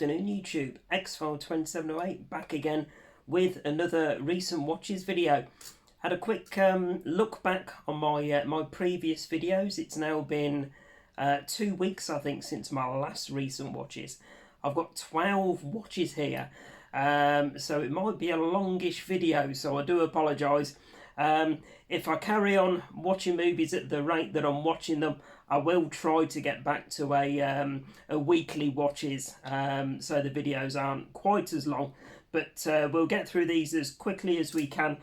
afternoon YouTube, Xfile2708 back again with another recent watches video. Had a quick look back on my previous videos. It's now been 2 weeks I think since my last recent watches. I've got 12 watches here, so it might be a longish video, so I do apologise. If I carry on watching movies at the rate that I'm watching them, I will try to get back to a weekly watches, so the videos aren't quite as long, but we'll get through these as quickly as we can.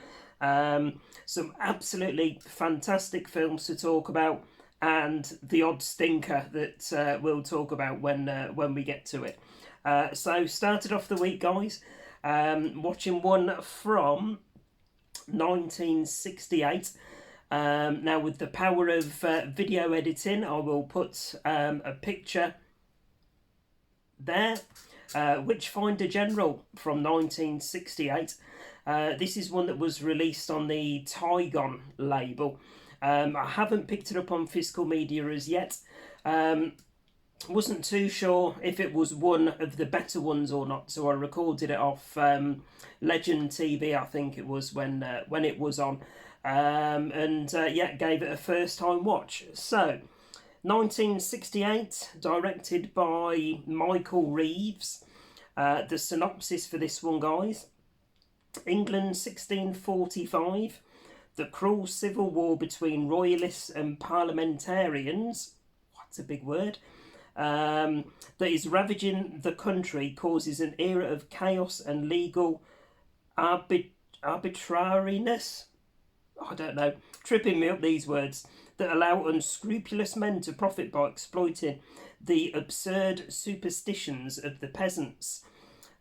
Some absolutely fantastic films to talk about, and the odd stinker that we'll talk about when we get to it. So started off the week, guys, watching one from 1968. Now, with the power of video editing, I will put a picture there. Witchfinder General from 1968. This is one that was released on the Tygon label. I haven't picked it up on physical media as yet. Wasn't too sure if it was one of the better ones or not, so I recorded it off Legend TV, I think it was, when it was on, and yeah, gave it a first time watch. So 1968, directed by Michael Reeves. The synopsis for this one, guys: England 1645, the cruel civil war between royalists and parliamentarians, what's a big word, that is ravaging the country, causes an era of chaos and legal arbitrariness, I don't know, tripping me up these words, that allow unscrupulous men to profit by exploiting the absurd superstitions of the peasants.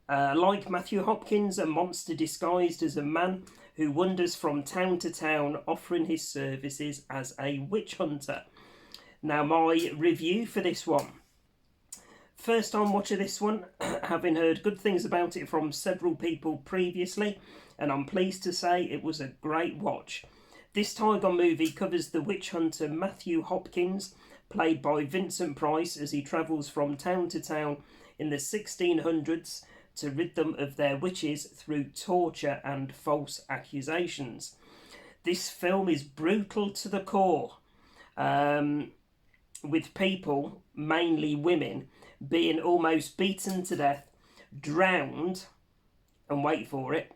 Like Matthew Hopkins, a monster disguised as a man who wanders from town to town offering his services as a witch hunter. Now, my review for this one. First time watch of this one, having heard good things about it from several people previously, and I'm pleased to say it was a great watch. This Tygon movie covers the witch hunter Matthew Hopkins, played by Vincent Price, as he travels from town to town in the 1600s to rid them of their witches through torture and false accusations. This film is brutal to the core, with people, mainly women, being almost beaten to death, drowned, and wait for it,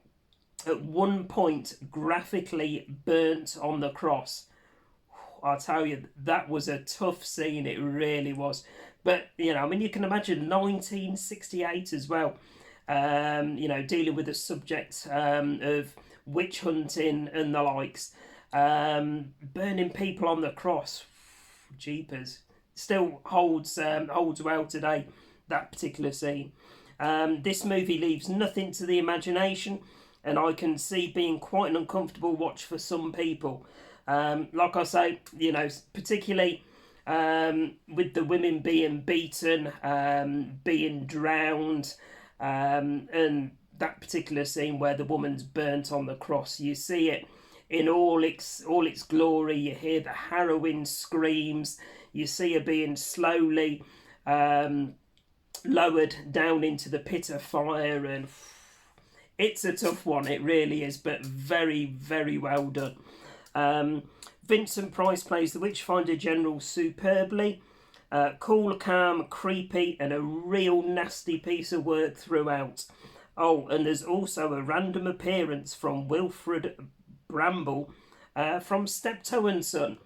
at one point graphically burnt on the cross. I'll tell you, that was a tough scene, it really was. But, you know, I mean, you can imagine 1968 as well, you know, dealing with the subject of witch hunting and the likes, burning people on the cross, jeepers. Still holds well today, that particular scene. This movie leaves nothing to the imagination, and I can see being quite an uncomfortable watch for some people. Like I say, you know, particularly with the women being beaten, being drowned, and that particular scene where the woman's burnt on the cross. You see it in all its glory. You hear the harrowing screams. You see her being slowly lowered down into the pit of fire, and it's a tough one, it really is, but very, very well done. Vincent Price plays the Witchfinder General superbly. Cool, calm, creepy, and a real nasty piece of work throughout. Oh, and there's also a random appearance from Wilfred Bramble from Steptoe and Son.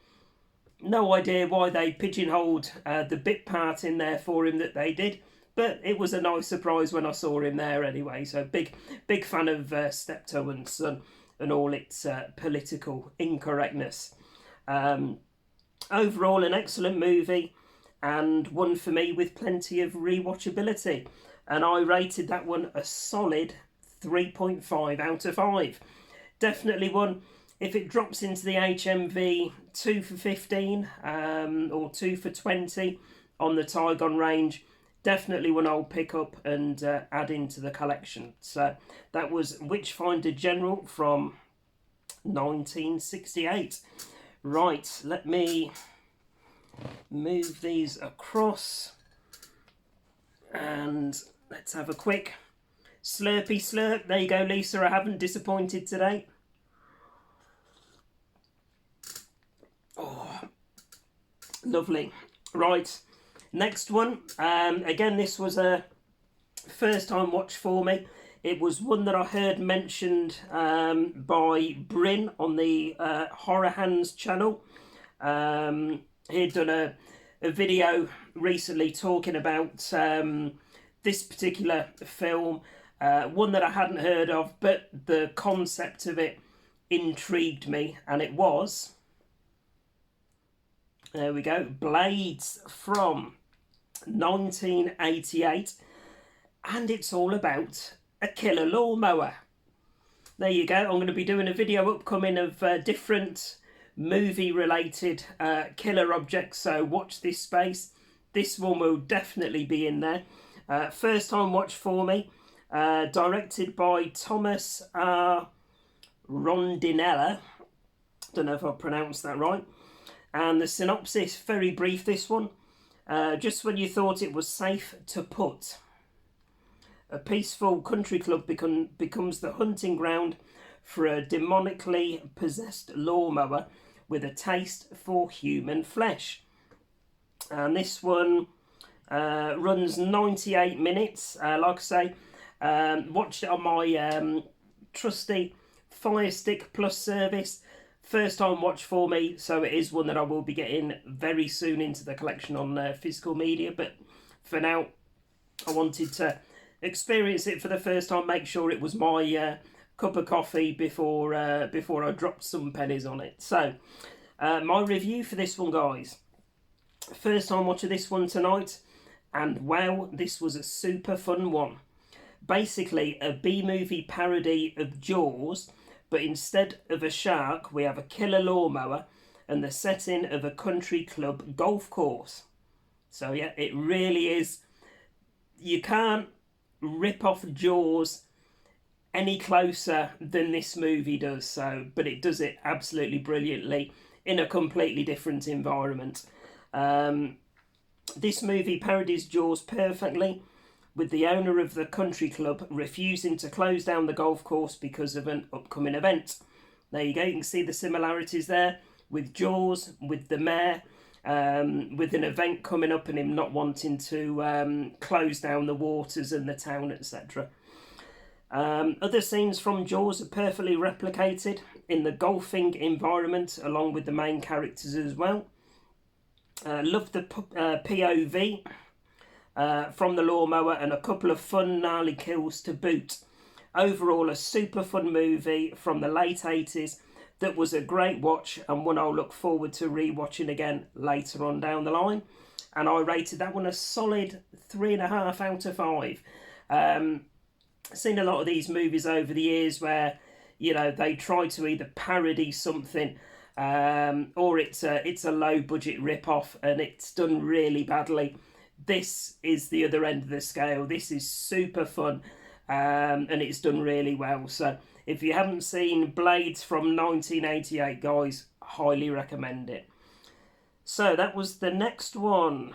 No idea why they pigeonholed the bit part in there for him that they did, but it was a nice surprise when I saw him there anyway. So big fan of Steptoe and Son and all its political incorrectness. Overall, an excellent movie, and one for me with plenty of rewatchability. And I rated that one a solid 3.5 out of 5. Definitely one, if it drops into the HMV 2 for 15 or 2 for 20 on the Tygon range, definitely one I'll pick up and add into the collection. So that was Witchfinder General from 1968. Right, let me move these across and let's have a quick slurpy slurp. There you go, Lisa. I haven't disappointed today. Oh, lovely. Right, next one. Again, this was a first time watch for me. It was one that I heard mentioned by Bryn on the Horror Hands channel. He'd done a video recently talking about this particular film, one that I hadn't heard of, but the concept of it intrigued me, and it was, there we go, Blades from 1988, and it's all about a killer lawnmower. There you go. I'm going to be doing a video upcoming of different movie related killer objects, so watch this space. This one will definitely be in there. First time watch for me, directed by Thomas R. Rondinella. Don't know if I pronounced that right. And the synopsis, very brief this one. Just when you thought it was safe to put, a peaceful country club becomes the hunting ground for a demonically possessed lawnmower with a taste for human flesh. And this one runs 98 minutes. Like I say, watched it on my trusty Fire Stick Plus service. First time watch for me, so it is one that I will be getting very soon into the collection on physical media. But for now, I wanted to experience it for the first time, make sure it was my cup of coffee before I dropped some pennies on it. So my review for this one, guys, first time watching this one tonight, and wow, this was a super fun one. Basically a B-movie parody of Jaws, but instead of a shark we have a killer lawnmower and the setting of a country club golf course. So yeah, it really is, you can't rip off Jaws any closer than this movie does. So, but it does it absolutely brilliantly in a completely different environment. This movie parodies Jaws perfectly, with the owner of the country club refusing to close down the golf course because of an upcoming event. There you go, you can see the similarities there with Jaws, with the mayor, with an event coming up and him not wanting to close down the waters and the town, etc. Other scenes from Jaws are perfectly replicated in the golfing environment along with the main characters as well. Love the POV from the lawnmower and a couple of fun gnarly kills to boot. Overall a super fun movie from the late 80s that was a great watch, and one I'll look forward to re-watching again later on down the line. And I rated that one a solid 3.5 out of 5. Seen a lot of these movies over the years where, you know, they try to either parody something or it's a low budget rip-off and it's done really badly. This is the other end of the scale. This is super fun and it's done really well. So if you haven't seen Blades from 1988, guys, highly recommend it. So that was the next one.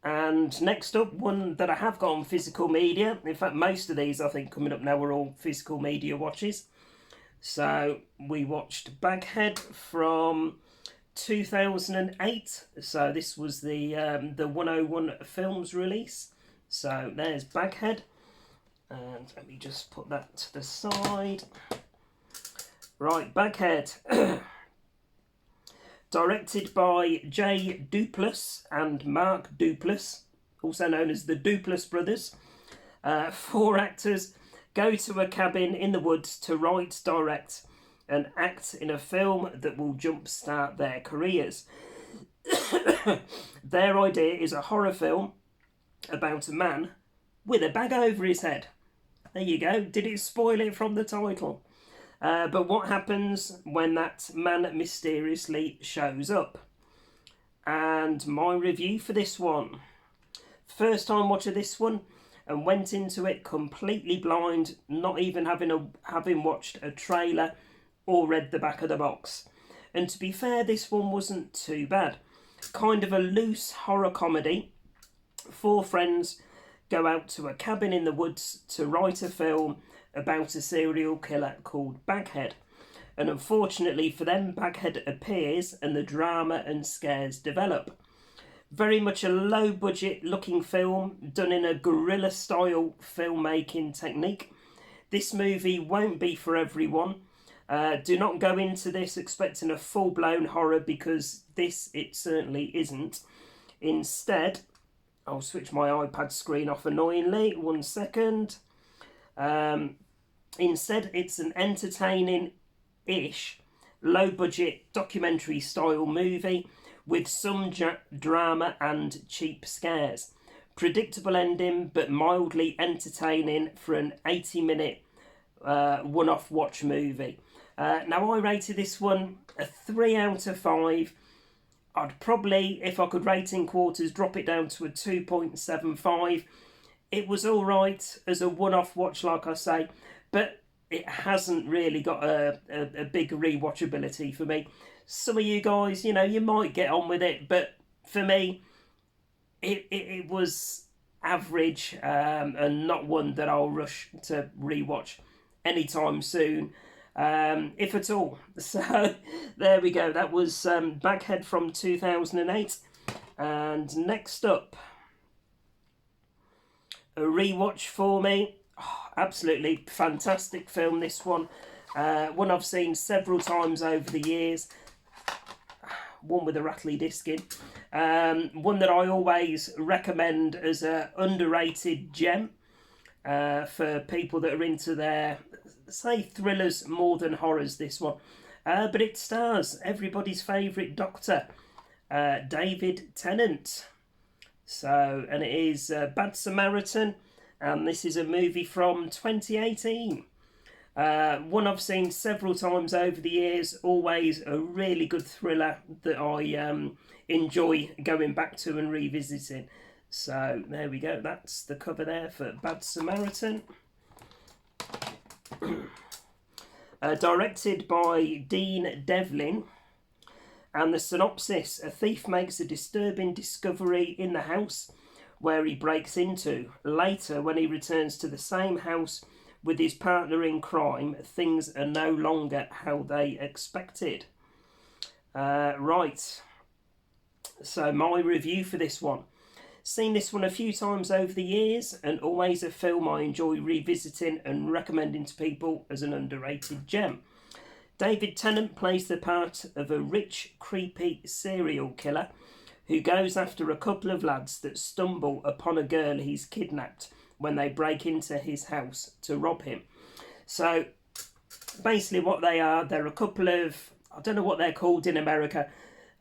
And next up, one that I have got on physical media. In fact, most of these I think coming up now are all physical media watches. So we watched Baghead from 2008. So this was the 101 Films release. So there's Baghead. And let me just put that to the side. Right, Baghead. Directed by Jay Duplass and Mark Duplass, also known as the Duplass brothers. 4 actors go to a cabin in the woods to write, direct and act in a film that will jumpstart their careers. Their idea is a horror film about a man with a bag over his head. There you go. Did it spoil it from the title? But what happens when that man mysteriously shows up? And my review for this one. First time watcher this one, and went into it completely blind, not even having watched a trailer or read the back of the box. And to be fair, this one wasn't too bad. Kind of a loose horror comedy Four friends go out to a cabin in the woods to write a film about a serial killer called Baghead. And unfortunately for them, Baghead appears and the drama and scares develop. Very much a low budget looking film done in a guerrilla style filmmaking technique. This movie won't be for everyone. Do not go into this expecting a full blown horror, because it certainly isn't. Instead, I'll switch my iPad screen off annoyingly. 1 second. Instead, it's an entertaining-ish, low-budget documentary-style movie with some drama and cheap scares. Predictable ending, but mildly entertaining for an 80-minute one-off watch movie. Now, I rated this one a 3 out of 5. I'd probably, if I could rate in quarters, drop it down to a 2.75. It was all right as a one-off watch, like I say, but it hasn't really got a big rewatchability for me. Some of you guys, you know, you might get on with it, but for me, it was average, and not one that I'll rush to rewatch anytime soon, if at all. So there we go. That was Baghead from 2008. And next up, a rewatch for me. Oh, absolutely fantastic film, this one. One I've seen several times over the years. One with a rattly disc in. One that I always recommend as an underrated gem for people that are into their, say, thrillers more than horrors, this one. But it stars everybody's favourite doctor, David Tennant. So, and it is Bad Samaritan, and this is a movie from 2018. One I've seen several times over the years, always a really good thriller that I enjoy going back to and revisiting. So there we go, that's the cover there for Bad Samaritan. Directed by Dean Devlin. And the synopsis: a thief makes a disturbing discovery in the house where he breaks into. Later, when he returns to the same house with his partner in crime, things are no longer how they expected. Right, so my review for this one. Seen this one a few times over the years, and always a film I enjoy revisiting and recommending to people as an underrated gem. David Tennant plays the part of a rich, creepy serial killer who goes after a couple of lads that stumble upon a girl he's kidnapped when they break into his house to rob him. So basically what they are, they're a couple of, I don't know what they're called in America,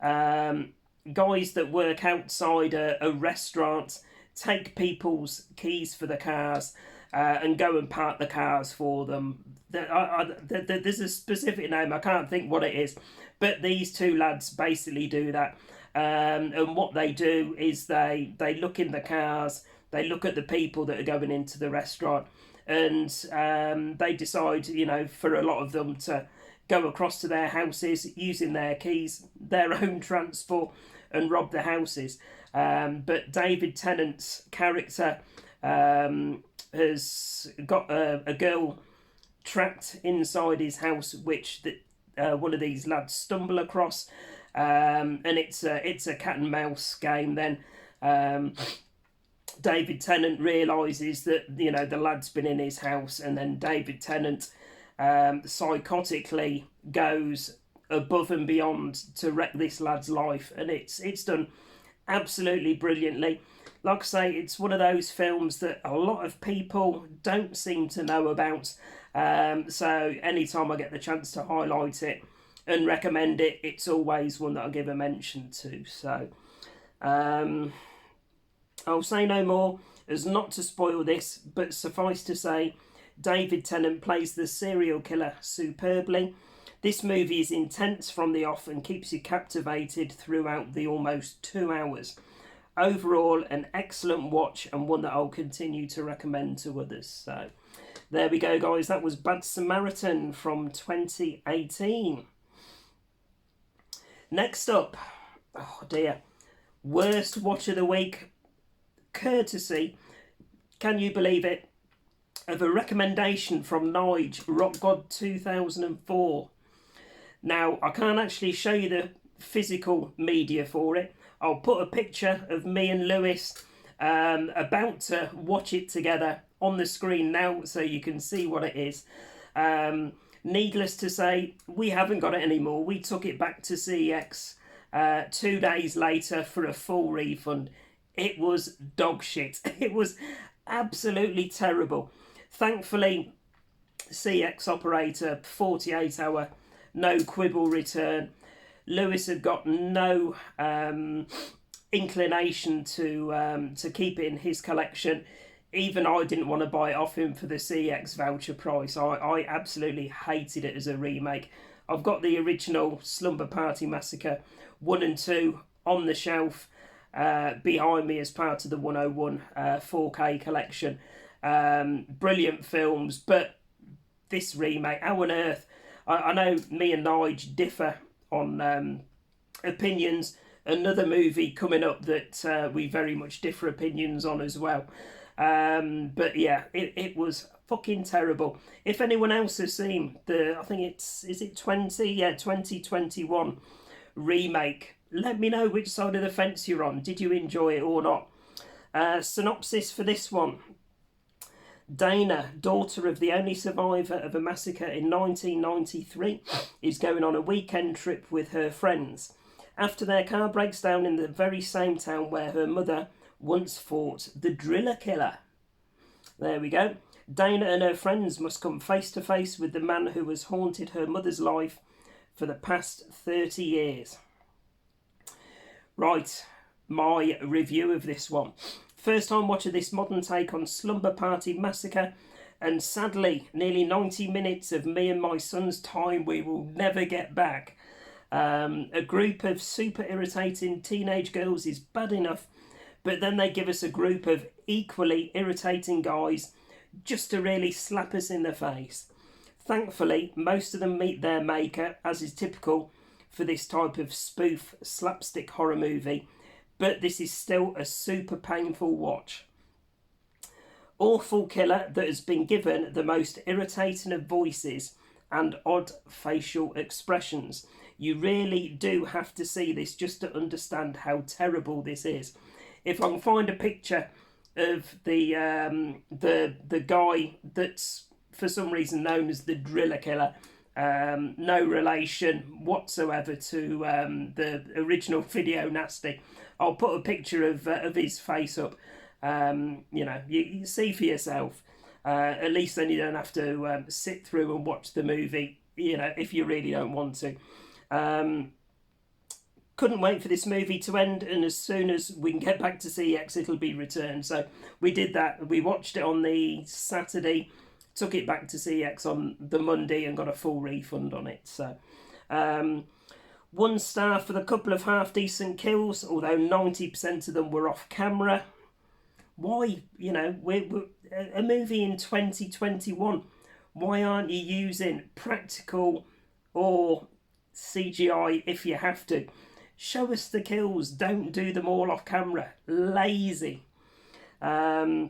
guys that work outside a restaurant, take people's keys for the cars, and go and park the cars for them. There's a specific name, I can't think what it is, but these two lads basically do that. And what they do is they look in the cars, they look at the people that are going into the restaurant, and they decide, you know, for a lot of them to go across to their houses using their keys, their own transport, and rob the houses. But David Tennant's character has got a girl trapped inside his house, which one of these lads stumble across, and it's a cat and mouse game. Then David Tennant realises that, you know, the lad's been in his house, and then David Tennant psychotically goes above and beyond to wreck this lad's life, and it's done absolutely brilliantly. Like I say, it's one of those films that a lot of people don't seem to know about. So anytime I get the chance to highlight it and recommend it, it's always one that I give a mention to. So I'll say no more as not to spoil this, but suffice to say, David Tennant plays the serial killer superbly. This movie is intense from the off and keeps you captivated throughout the almost 2 hours. Overall, an excellent watch, and one that I'll continue to recommend to others. So there we go, guys. That was Bad Samaritan from 2018. Next up, oh dear, worst watch of the week. courtesy, can you believe it, of a recommendation from Nige, Rock God 2004. Now, I can't actually show you the physical media for it. I'll put a picture of me and Lewis about to watch it together on the screen now so you can see what it is. Needless to say, we haven't got it anymore. We took it back to CEX 2 days later for a full refund. It was dog shit. It was absolutely terrible. Thankfully, CX operator, 48-hour, no quibble return. Lewis had got no inclination to keep it in his collection. Even I didn't want to buy it off him for the CX voucher price. I absolutely hated it as a remake. I've got the original Slumber Party Massacre 1 and 2 on the shelf behind me as part of the 101 4K collection. Brilliant films, but this remake, how on earth? I know me and Nige differ on opinions. Another movie coming up that we very much differ opinions on as well. But yeah, it was fucking terrible. If anyone else has seen the, I think it's, is it 2021 remake, let me know which side of the fence you're on. Did you enjoy it or not? Synopsis for this one. Dana, daughter of the only survivor of a massacre in 1993, is going on a weekend trip with her friends after their car breaks down in the very same town where her mother once fought the driller killer. There we go. Dana and her friends must come face to face with the man who has haunted her mother's life for the past 30 years. Right, my review of this one. First time watching this modern take on Slumber Party Massacre, and sadly, nearly 90 minutes of me and my son's time we will never get back. A group of super irritating teenage girls is bad enough, but then they give us a group of equally irritating guys just to really slap us in the face. Thankfully, most of them meet their maker, as is typical for this type of spoof slapstick horror movie, but this is still a super painful watch. Awful killer that has been given the most irritating of voices and odd facial expressions. You really do have to see this just to understand how terrible this is. If I can find a picture of the guy that's for some reason known as the driller killer, no relation whatsoever to the original Video Nasty. I'll put a picture of his face up. You know, you see for yourself. At least then you don't have to sit through and watch the movie, you know, if you really don't want to. Couldn't wait for this movie to end, and as soon as we can get back to CX, it'll be returned. So we did that. We watched it on the Saturday, took it back to CX on the Monday, and got a full refund on it. So 1 star for the couple of half-decent kills, although 90% of them were off camera. Why, you know, we're a movie in 2021. Why aren't you using practical or CGI if you have to? Show us the kills. Don't do them all off camera. Lazy. Where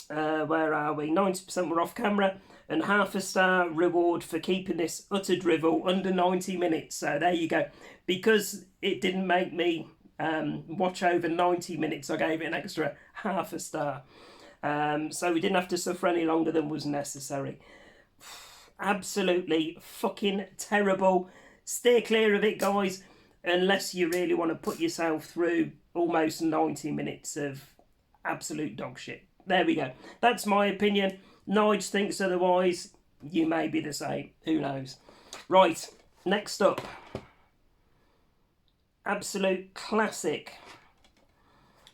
are we? 90% were off camera, and half a star reward for keeping this utter drivel under 90 minutes. So there you go. Because it didn't make me watch over 90 minutes, I gave it an extra half a star. So we didn't have to suffer any longer than was necessary. Absolutely fucking terrible. Steer clear of it, guys, unless you really want to put yourself through almost 90 minutes of absolute dog shit. There we go. That's my opinion. Nige thinks otherwise. You may be the same. Who knows? Right, next up. Absolute classic.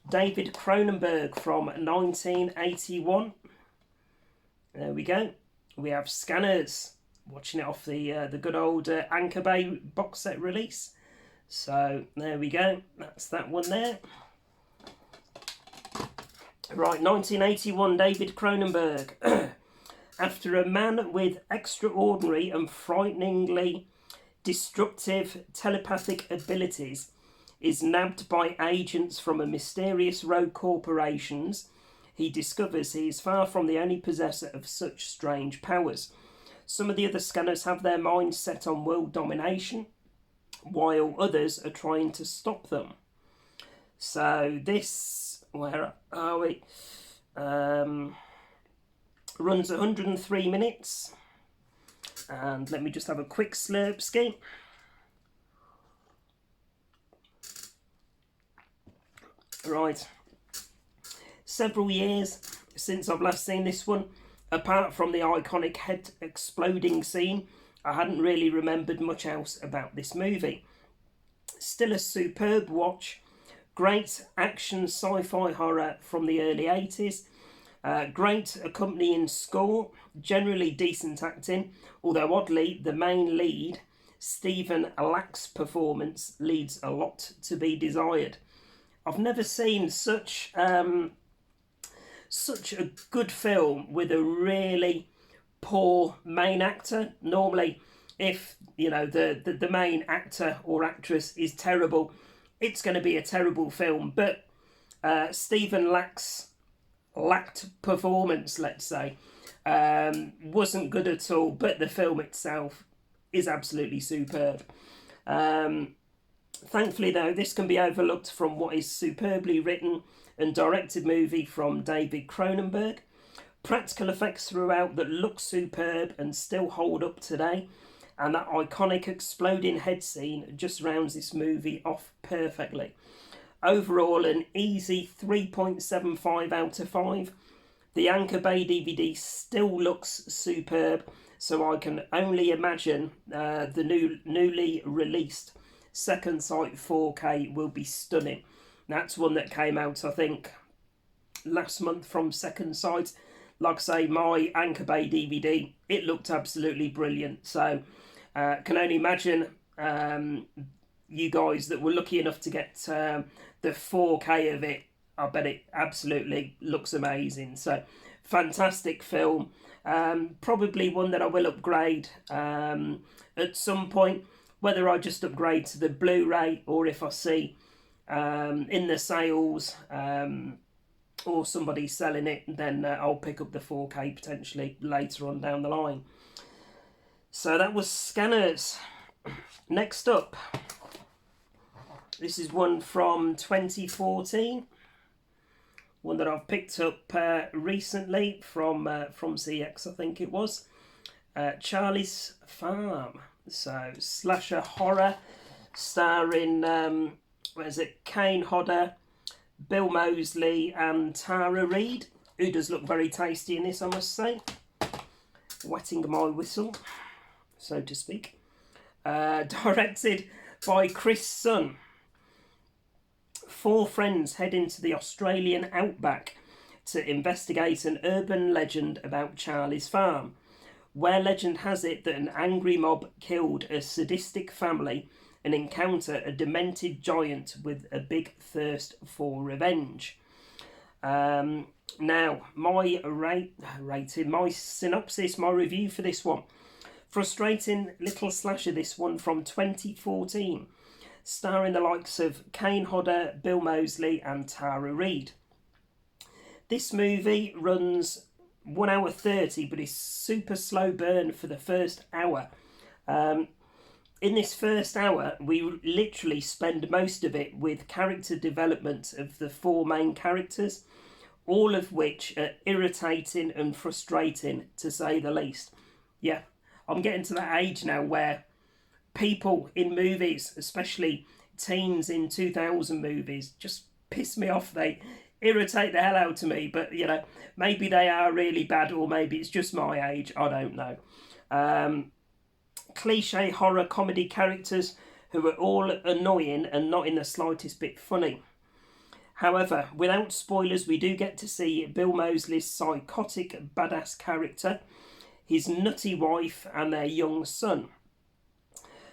David Cronenberg from 1981. There we go. We have Scanners. Watching it off the good old Anchor Bay box set release. So there we go. That's that one there. Right, 1981, David Cronenberg. After a man with extraordinary and frighteningly destructive telepathic abilities is nabbed by agents from a mysterious rogue corporations. He discovers he is far from the only possessor of such strange powers. Some of the other scanners have their minds set on world domination, while others are trying to stop them. So this, where are we? Runs 103 minutes. And let me just have a quick slurp ski. Right. Several years since I've last seen this one. Apart from the iconic head exploding scene, I hadn't really remembered much else about this movie. Still a superb watch. Great action sci-fi horror from the early 80s. Great accompanying score. Generally decent acting. Although oddly, the main lead, Stephen Lack's performance leaves a lot to be desired. I've never seen such a good film with a really poor main actor. Normally, if the main actor or actress is terrible, it's going to be a terrible film. But Stephen Lack's performance, let's say, wasn't good at all. But the film itself is absolutely superb. Thankfully, though, this can be overlooked from what is superbly written and directed movie from David Cronenberg. Practical effects throughout that look superb and still hold up today. And that iconic exploding head scene just rounds this movie off perfectly. Overall, an easy 3.75 out of 5. The Anchor Bay DVD still looks superb, so I can only imagine the newly released Second Sight 4K will be stunning. That's one that came out, I think, last month from Second Sight. Like I say, my Anchor Bay DVD, it looked absolutely brilliant. So, can only imagine you guys that were lucky enough to get the 4K of it. I bet it absolutely looks amazing. So, fantastic film. Probably one that I will upgrade at some point. Whether I just upgrade to the Blu-ray or if I see in the sales or somebody selling it, then I'll pick up the 4K potentially later on down the line. So that was Scanners. Next up, this is one from 2014. One that I've picked up recently from CX, I think it was. Charlie's Farm. So, slasher horror starring, Kane Hodder, Bill Moseley and Tara Reid, who does look very tasty in this, I must say. Wetting my whistle, so to speak. Directed by Chris Sun. 4 friends head into the Australian outback to investigate an urban legend about Charlie's Farm, where legend has it that an angry mob killed a sadistic family and encounter a demented giant with a big thirst for revenge. Now, my my synopsis, my review for this one. Frustrating little slasher, this one from 2014, starring the likes of Kane Hodder, Bill Moseley and Tara Reid. This movie runs 1 hour 30, but it's super slow burn for the first hour. In this first hour, we literally spend most of it with character development of the 4 main characters, all of which are irritating and frustrating, to say the least. Yeah, I'm getting to that age now where people in movies, especially teens in 2000 movies, just piss me off. They irritate the hell out of me, but maybe they are really bad, or maybe it's just my age, I don't know. Cliche horror comedy characters who are all annoying and not in the slightest bit funny. However, without spoilers, we do get to see Bill Moseley's psychotic badass character, his nutty wife and their young son.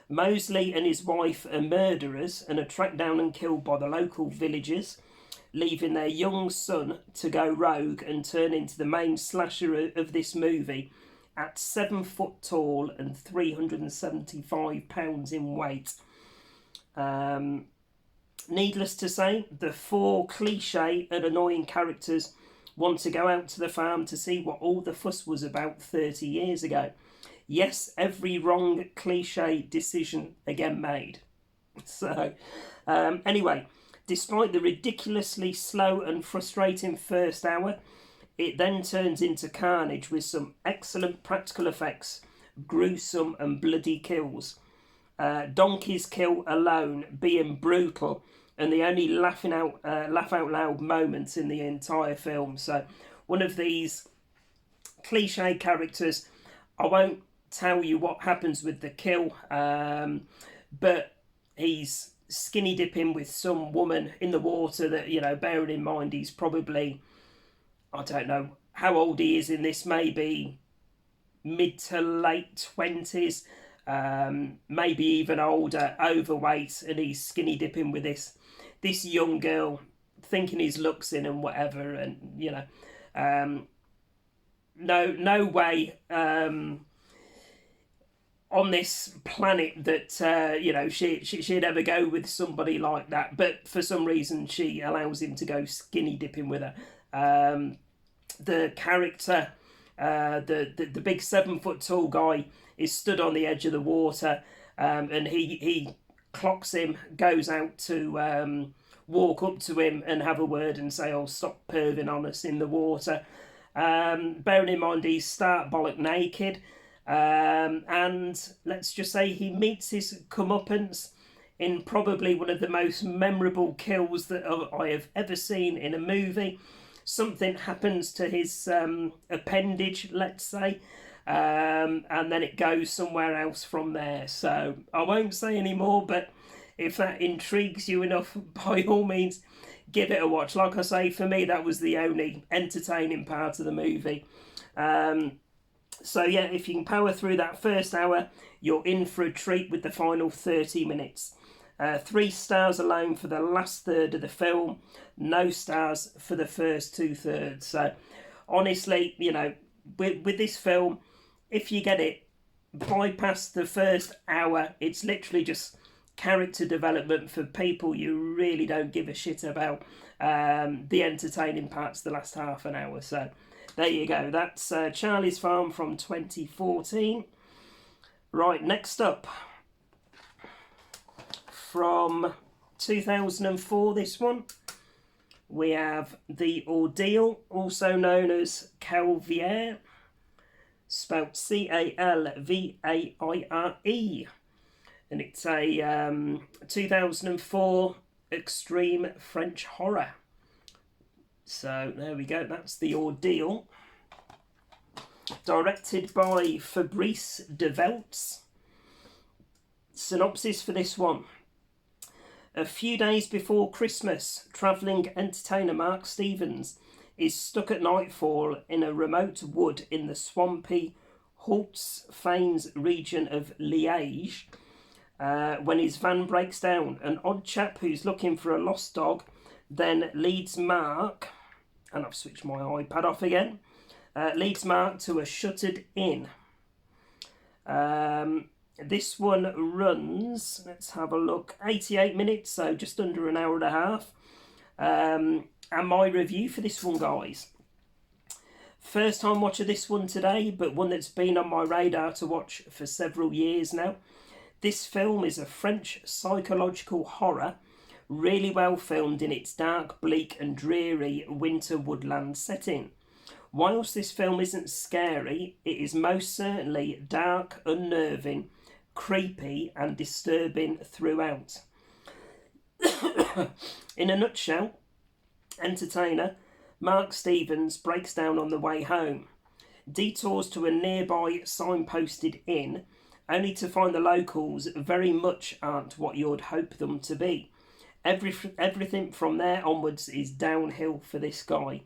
Moseley and his wife are murderers and are tracked down and killed by the local villagers, leaving their young son to go rogue and turn into the main slasher of this movie at 7 foot tall and 375 pounds in weight. Needless to say, the four cliche and annoying characters want to go out to the farm to see what all the fuss was about 30 years ago. Yes, every wrong cliche decision again made. So, anyway, despite the ridiculously slow and frustrating first hour, it then turns into carnage with some excellent practical effects, gruesome and bloody kills. Donkey's kill alone being brutal and the only laugh out loud moments in the entire film. So one of these cliche characters. I won't tell you what happens with the kill, but he's skinny dipping with some woman in the water that, you know, bearing in mind he's probably, I don't know how old he is in this, maybe mid to late 20s, maybe even older, overweight, and he's skinny dipping with this young girl, thinking his looks in and whatever, and you know, no way on this planet that you know she'd ever go with somebody like that, but for some reason she allows him to go skinny dipping with her. The character, the big 7 foot tall guy, is stood on the edge of the water, and he clocks him, goes out to walk up to him and have a word and say, "Oh, stop perving on us in the water." Bearing in mind he's stark bollock naked, and let's just say he meets his comeuppance in probably one of the most memorable kills that I have ever seen in a movie. Something happens to his appendage, let's say, and then it goes somewhere else from there. So I won't say any more, but if that intrigues you enough, by all means, give it a watch. Like I say, for me, that was the only entertaining part of the movie. So yeah, if you can power through that first hour, you're in for a treat with the final 30 minutes. 3 stars alone for the last third of the film, no stars for the first 2/3. So honestly, you know, with this film, if you get it, bypass the first hour. It's literally just character development for people you really don't give a shit about. The entertaining parts, the last half an hour. So there you go. That's Charlie's Farm from 2014. Right, next up, from 2004, this one, we have The Ordeal, also known as Calvaire, spelt Calvaire, and it's a 2004 extreme French horror. So there we go, that's The Ordeal. Directed by Fabrice Develtz. Synopsis for this one. A few days before Christmas, travelling entertainer Mark Stevens is stuck at nightfall in a remote wood in the swampy Hautes-Fanes region of Liège. When his van breaks down, an odd chap who's looking for a lost dog then leads Mark, and I've switched my iPad off again, leads Mark to a shuttered inn. This one runs, let's have a look, 88 minutes, so just under an hour and a half. And my review for this one, guys. First time watch of this one today, but one that's been on my radar to watch for several years now. This film is a French psychological horror, really well filmed in its dark, bleak and dreary winter woodland setting. Whilst this film isn't scary, it is most certainly dark, unnerving, creepy and disturbing throughout. In a nutshell, entertainer Mark Stevens breaks down on the way home, detours to a nearby signposted inn, only to find the locals very much aren't what you'd hope them to be. Everything from there onwards is downhill for this guy.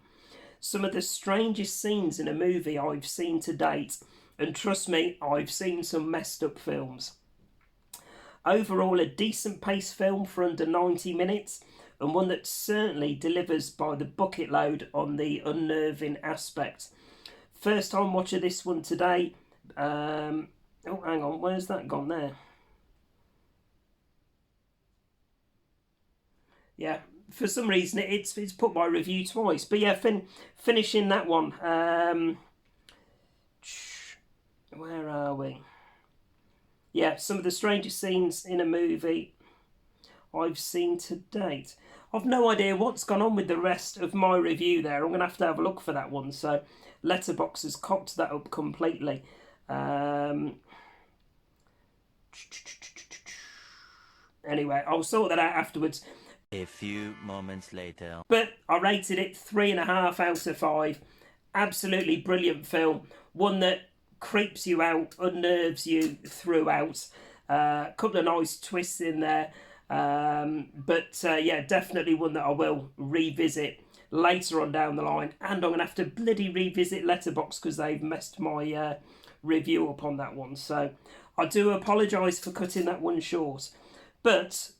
Some of the strangest scenes in a movie I've seen to date, and trust me, I've seen some messed up films. Overall, a decent pace film for under 90 minutes, and one that certainly delivers by the bucket load on the unnerving aspect. First time watcher this one today. Oh, hang on, where's that gone there? yeah, for some reason it's put my review twice. But yeah, finishing that one. Where are we? Yeah, some of the strangest scenes in a movie I've seen to date. I've no idea what's gone on with the rest of my review there. I'm going to have a look for that one. So Letterboxd has cocked that up completely. Anyway, I'll sort that out afterwards. A few moments later. But I rated it 3.5 out of 5. Absolutely brilliant film. One that creeps you out, unnerves you throughout. A couple of nice twists in there. But yeah, definitely one that I will revisit later on down the line. And I'm going to have to bloody revisit Letterboxd because they've messed my review up on that one. So I do apologise for cutting that one short. But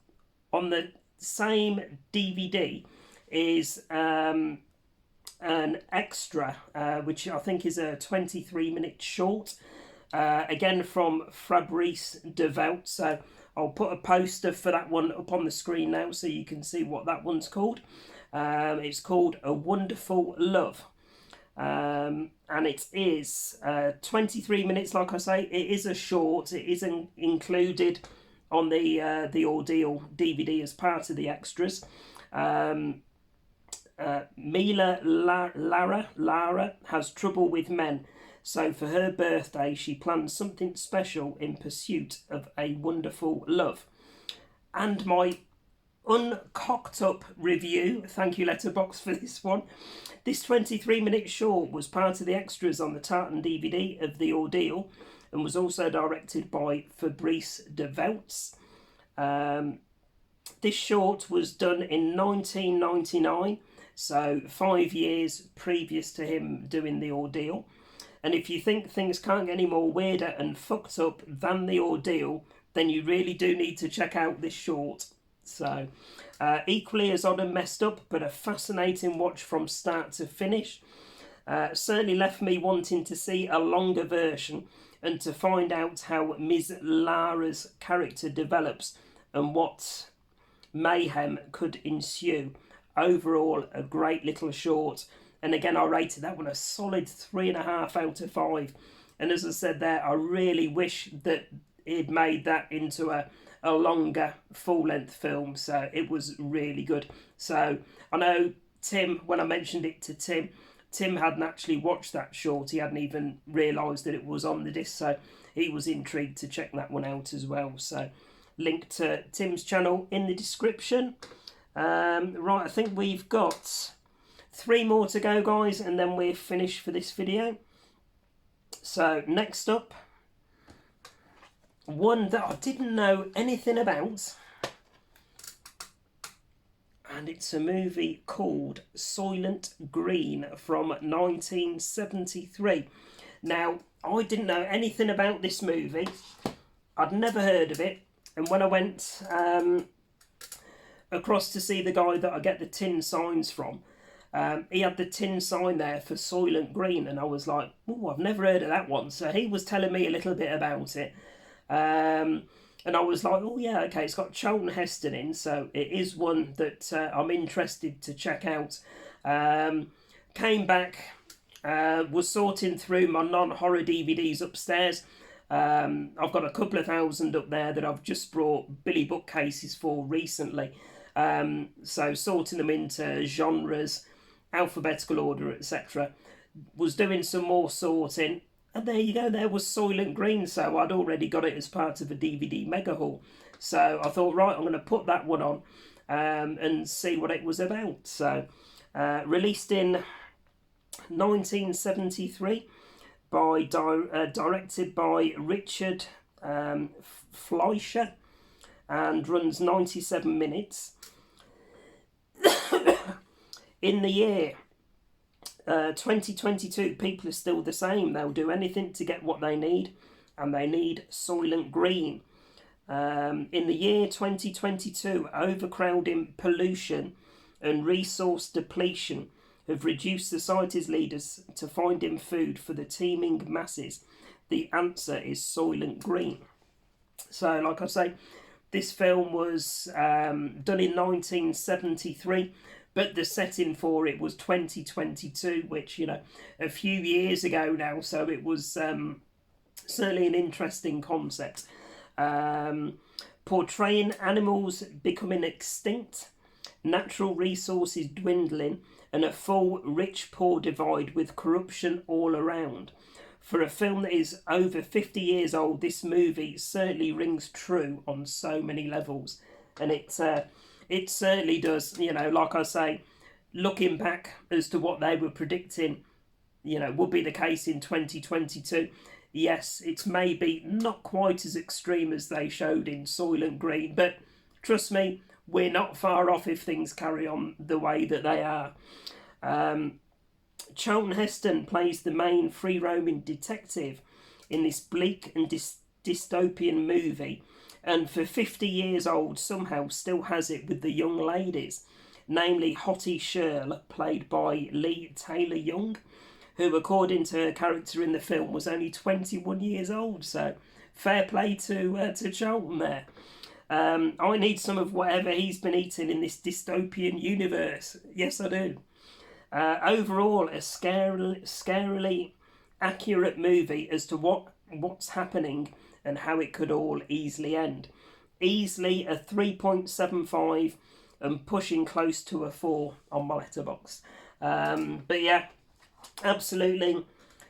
on the same DVD is an extra, which I think is a 23-minute short, again from Fabrice Devout. So I'll put a poster for that one up on the screen now so you can see what that one's called. It's called A Wonderful Love. And it is 23 minutes, like I say. It is a short. It isn't included on the Ordeal DVD as part of the extras. Mila Lara has trouble with men, so for her birthday she plans something special in pursuit of a wonderful love. And my uncocked up review, thank you Letterboxd for this one. This 23-minute short was part of the extras on the Tartan DVD of The Ordeal and was also directed by Fabrice Devout. This short was done in 1999, so 5 years previous to him doing The Ordeal. And if you think things can't get any more weirder and fucked up than The Ordeal, then you really do need to check out this short. So, equally as odd and messed up, but a fascinating watch from start to finish. Certainly left me wanting to see a longer version and to find out how Ms. Lara's character develops and what mayhem could ensue. Overall, a great little short. And again, I rated that one a solid 3.5 out of 5. And as I said there, I really wish that he'd made that into a longer full-length film. So it was really good. So I know Tim, when I mentioned it to Tim hadn't actually watched that short. He hadn't even realised that it was on the disc. So he was intrigued to check that one out as well. So link to Tim's channel in the description. Right, I think we've got 3 more to go, guys, and then we're finished for this video. So next up, one that I didn't know anything about, and it's a movie called Soylent Green from 1973. Now, I didn't know anything about this movie. I'd never heard of it, and when I went across to see the guy that I get the tin signs from, he had the tin sign there for Soylent Green, and I was like, oh, I've never heard of that one. So he was telling me a little bit about it. And I was like, oh yeah, okay, it's got Charlton Heston in, so it is one that I'm interested to check out. Came back, was sorting through my non-horror DVDs upstairs. I've got a couple of thousand up there that I've just brought Billy bookcases for recently. So sorting them into genres, alphabetical order, etc. Was doing some more sorting. And there you go, there was Soylent Green, so I'd already got it as part of a DVD mega haul. So I thought, right, I'm going to put that one on and see what it was about. So, released in 1973, directed by Richard Fleischer, and runs 97 minutes. In the year 2022, people are still the same. They'll do anything to get what they need, and they need Soylent Green. In the year 2022, overcrowding, pollution and resource depletion have reduced society's leaders to finding food for the teeming masses. The answer is Soylent Green. So, like I say, This film was done in 1973, but the setting for it was 2022, which, you know, a few years ago now, so it was certainly an interesting concept. Portraying animals becoming extinct, natural resources dwindling, and a full rich-poor divide with corruption all around. For a film that is over 50 years old, this movie certainly rings true on so many levels. And it certainly does, you know, like I say, looking back as to what they were predicting, you know, would be the case in 2022. Yes, it's maybe not quite as extreme as they showed in Soylent Green, but trust me, we're not far off if things carry on the way that they are. Charlton Heston plays the main free-roaming detective in this bleak and dystopian movie, and for 50 years old somehow still has it with the young ladies, namely Hottie Shirl, played by Lee Taylor-Young, who, according to her character in the film, was only 21 years old. So fair play to Charlton there. I need some of whatever he's been eating in this dystopian universe. Yes, I do. Overall, a scarily accurate movie as to what's happening and how it could all easily end. Easily a 3.75 and pushing close to a 4 on my letterbox. But yeah, absolutely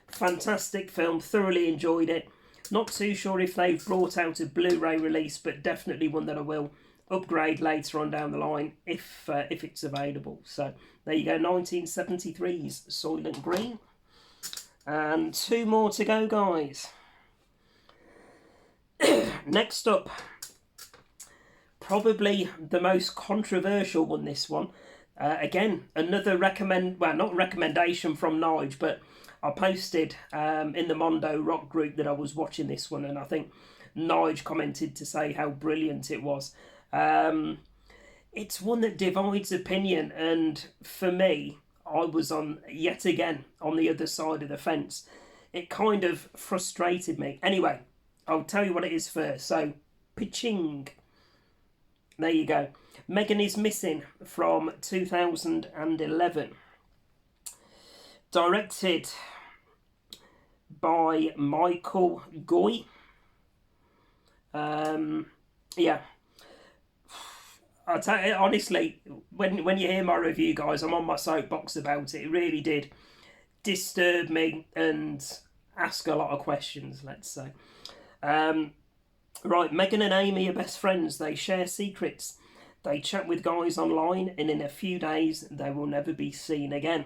fantastic film. Thoroughly enjoyed it. Not too sure if they've brought out a Blu-ray release, but definitely one that I will upgrade later on down the line if it's available. So there you go, 1973's Soylent Green. And 2 more to go, guys. Next up, probably the most controversial one, this one. Again, another not recommendation from Nige, but I posted in the Mondo Rock group that I was watching this one, and I think Nige commented to say how brilliant it was. It's one that divides opinion, and for me, I was yet again on the other side of the fence. It kind of frustrated me. Anyway, I'll tell you what it is first. So, Piching. There you go. Megan is Missing from 2011. Directed by Michael Goy. Yeah. I'll tell you, honestly, when you hear my review, guys, I'm on my soapbox about it. It really did disturb me and ask a lot of questions, let's say. Right, Megan and Amy are best friends. They share secrets. They chat with guys online, and in a few days, they will never be seen again.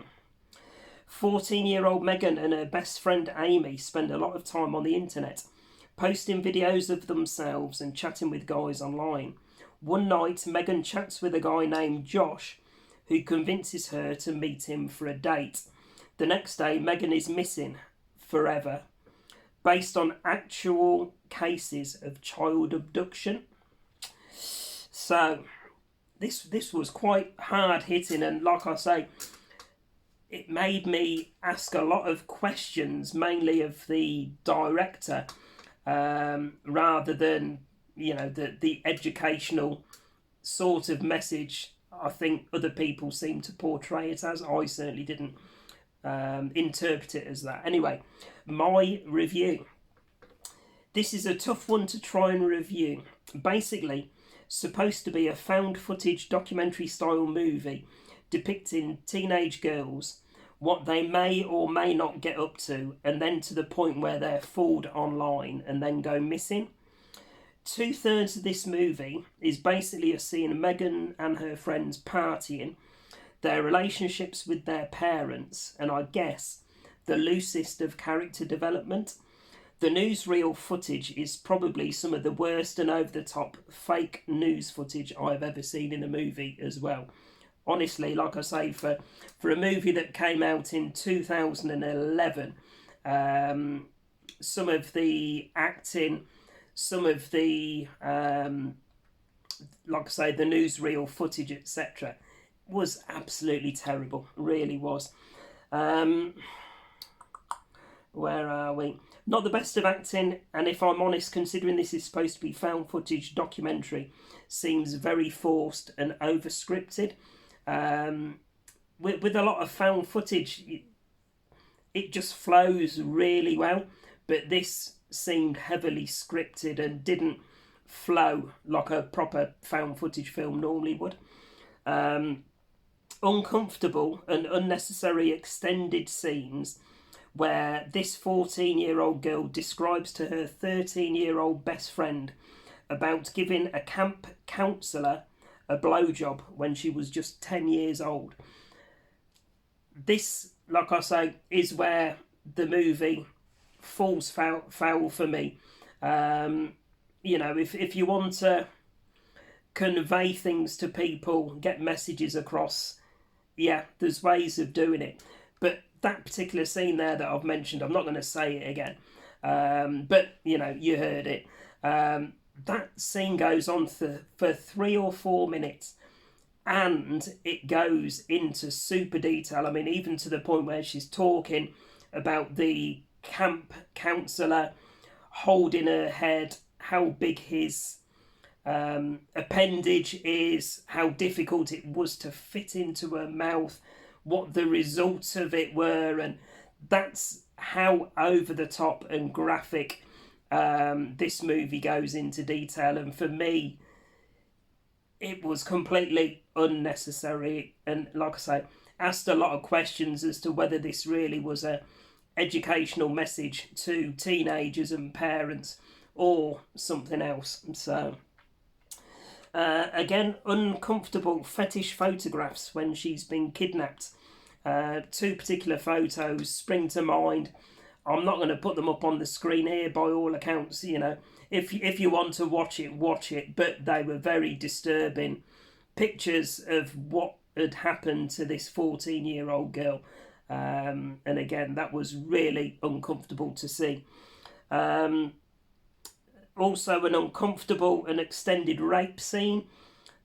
14-year-old Megan and her best friend Amy spend a lot of time on the internet, posting videos of themselves and chatting with guys online. One night, Megan chats with a guy named Josh, who convinces her to meet him for a date. The next day, Megan is missing forever, based on actual cases of child abduction. So, this was quite hard hitting, and like I say, it made me ask a lot of questions, mainly of the director, rather than, you know, the educational sort of message I think other people seem to portray it as. I certainly didn't interpret it as that. Anyway, my review. This is a tough one to try and review. Basically, supposed to be a found footage documentary style movie depicting teenage girls, what they may or may not get up to, and then to the point where they're fooled online and then go missing. 2/3 of this movie is basically a scene of Megan and her friends partying, their relationships with their parents, and I guess the loosest of character development. The newsreel footage is probably some of the worst and over-the-top fake news footage I've ever seen in a movie as well. Honestly, like I say, for a movie that came out in 2011, some of the acting, some of the, like I say, the newsreel footage, etc., was absolutely terrible. Really was. Where are we? Not the best of acting, and if I'm honest, considering this is supposed to be found footage documentary, seems very forced and over scripted. With a lot of found footage, it just flows really well, but this seemed heavily scripted and didn't flow like a proper found footage film normally would. Uncomfortable and unnecessary extended scenes where this 14-year-old girl describes to her 13-year-old best friend about giving a camp counsellor a blowjob when she was just 10 years old. This, like I say, is where the movie falls foul for me. You know, if you want to convey things to people, get messages across, yeah, there's ways of doing it. But that particular scene there that I've mentioned, I'm not going to say it again, but you know, you heard it. That scene goes on for 3 or 4 minutes, and it goes into super detail. I mean, even to the point where she's talking about the camp counsellor holding her head, how big his appendage is, how difficult it was to fit into her mouth, what the results of it were, and that's how over the top and graphic this movie goes into detail. And for me, it was completely unnecessary, and like I say, asked a lot of questions as to whether this really was a educational message to teenagers and parents or something else. So again, uncomfortable fetish photographs when she's been kidnapped. 2 particular photos spring to mind. I'm not going to put them up on the screen here, by all accounts. You know, if you want to watch it. But they were very disturbing pictures of what had happened to this 14-year-old girl. And again, that was really uncomfortable to see. Also an uncomfortable and extended rape scene,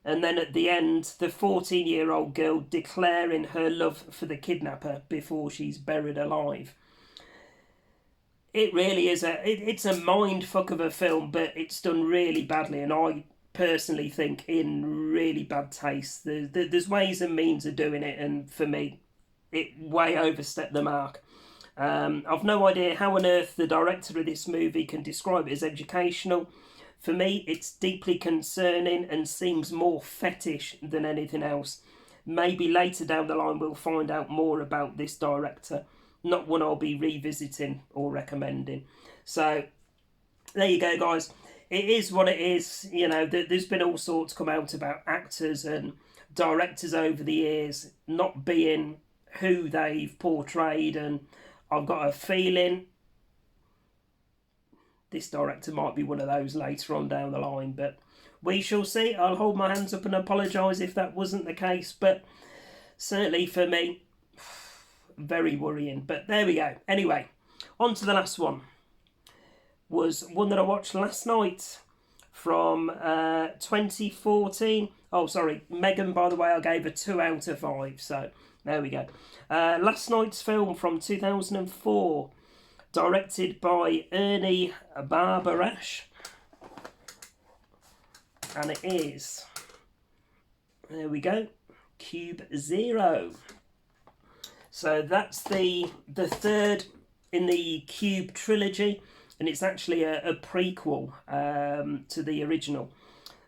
and then at the end, the 14-year-old girl declaring her love for the kidnapper before she's buried alive. It really is it's a mind fuck of a film, but it's done really badly, and I personally think in really bad taste. There's ways and means of doing it, and for me, it way overstepped the mark. I've no idea how on earth the director of this movie can describe it as educational. For me, it's deeply concerning and seems more fetish than anything else. Maybe later down the line we'll find out more about this director. Not one I'll be revisiting or recommending. So, there you go, guys. It is what it is. You know, there's been all sorts come out about actors and directors over the years not being who they've portrayed, and I've got a feeling this director might be one of those later on down the line, but we shall see. I'll hold my hands up and apologise if that wasn't the case, but certainly for me, very worrying. But there we go. Anyway, on to the last one. Was one that I watched last night from 2014. Oh, sorry, Megan, by the way, I gave a 2 out of 5, so there we go. Last night's film from 2004, directed by Ernie Barbarash, and it is, there we go, Cube Zero. So that's the third in the Cube trilogy, and it's actually a prequel to the original.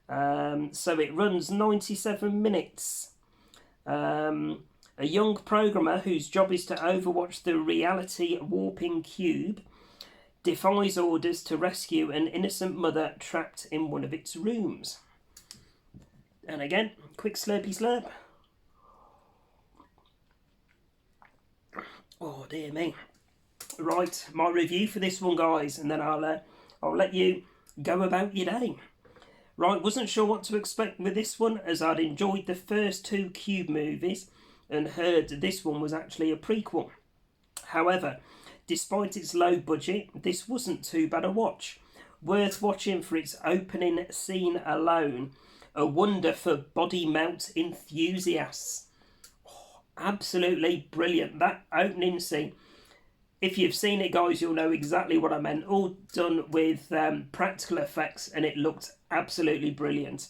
So it runs 97 minutes. A young programmer whose job is to overwatch the reality warping cube defies orders to rescue an innocent mother trapped in one of its rooms. And again, quick slurpy slurp. Oh dear me. Right, my review for this one, guys, and then I'll let you go about your day. Right, wasn't sure what to expect with this one, as I'd enjoyed the first 2 Cube movies and heard this one was actually a prequel. However, despite its low budget, this wasn't too bad a watch. Worth watching for its opening scene alone. A wonder for body melt enthusiasts. Oh, absolutely brilliant. That opening scene. if you've seen it, guys, you'll know exactly what I meant. All done with practical effects, and it looked absolutely brilliant.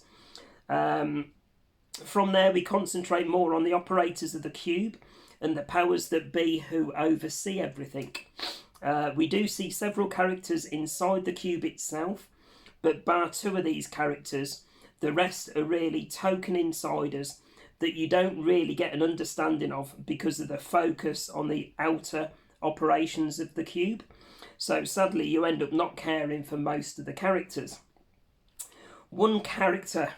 From there, we concentrate more on the operators of the cube and the powers that be who oversee everything. We do see several characters inside the cube itself, but bar two of these characters, the rest are really token insiders that you don't really get an understanding of because of the focus on the outer operations of the cube. So sadly, you end up not caring for most of the characters. One character,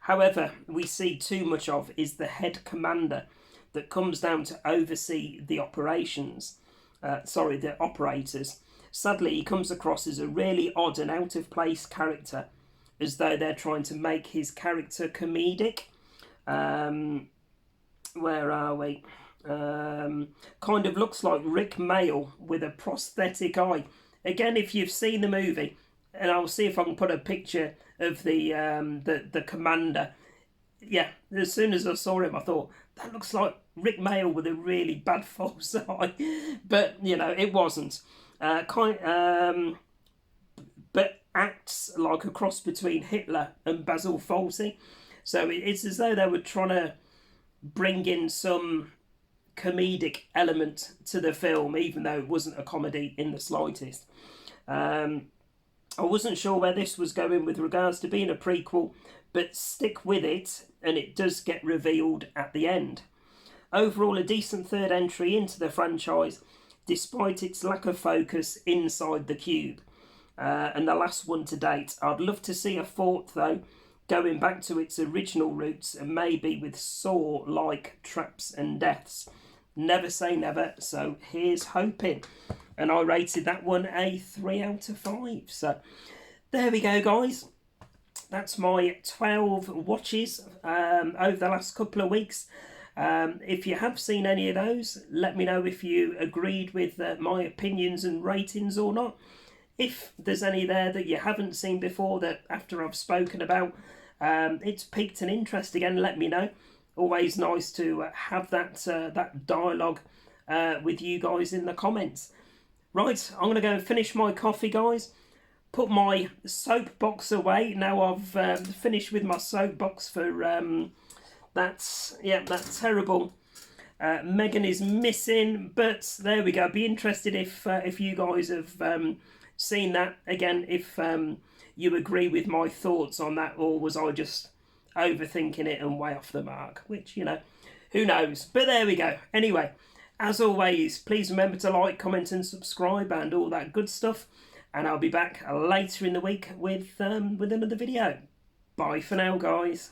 however, we see too much of is the head commander that comes down to oversee the operations. The operators. Sadly, he comes across as a really odd and out of place character, as though they're trying to make his character comedic. Where are we? Kind of looks like Rick Mail with a prosthetic eye. Again, if you've seen the movie, and I'll see if I can put a picture of the commander. Yeah, as soon as I saw him, I thought that looks like Rick Mail with a really bad false eye, but you know it wasn't. But acts like a cross between Hitler and Basil Fawlty. So it's as though they were trying to bring in some comedic element to the film, even though it wasn't a comedy in the slightest. I wasn't sure where this was going with regards to being a prequel, but stick with it, and it does get revealed at the end. Overall, a decent third entry into the franchise, despite its lack of focus inside the cube. And the last one to date. I'd love to see a fourth, though, going back to its original roots and maybe with Saw-like traps and deaths. Never say never, so here's hoping. And I rated that one a 3 out of 5. So there we go, guys. That's my 12 watches over the last couple of weeks. If you have seen any of those, let me know if you agreed with my opinions and ratings or not. If there's any there that you haven't seen before that after I've spoken about, it's piqued an interest again, let me know. Always nice to have that dialogue with you guys in the comments. Right, I'm going to go and finish my coffee, guys. Put my soapbox away. Now I've finished with my soapbox for that terrible Megan is missing. But there we go. Be interested if you guys have seen that. Again, if you agree with my thoughts on that, or was I just overthinking it and way off the mark? Which, you know, who knows. But there we go. Anyway, as always, please remember to like, comment and subscribe and all that good stuff. And I'll be back later in the week with another video. Bye for now, guys.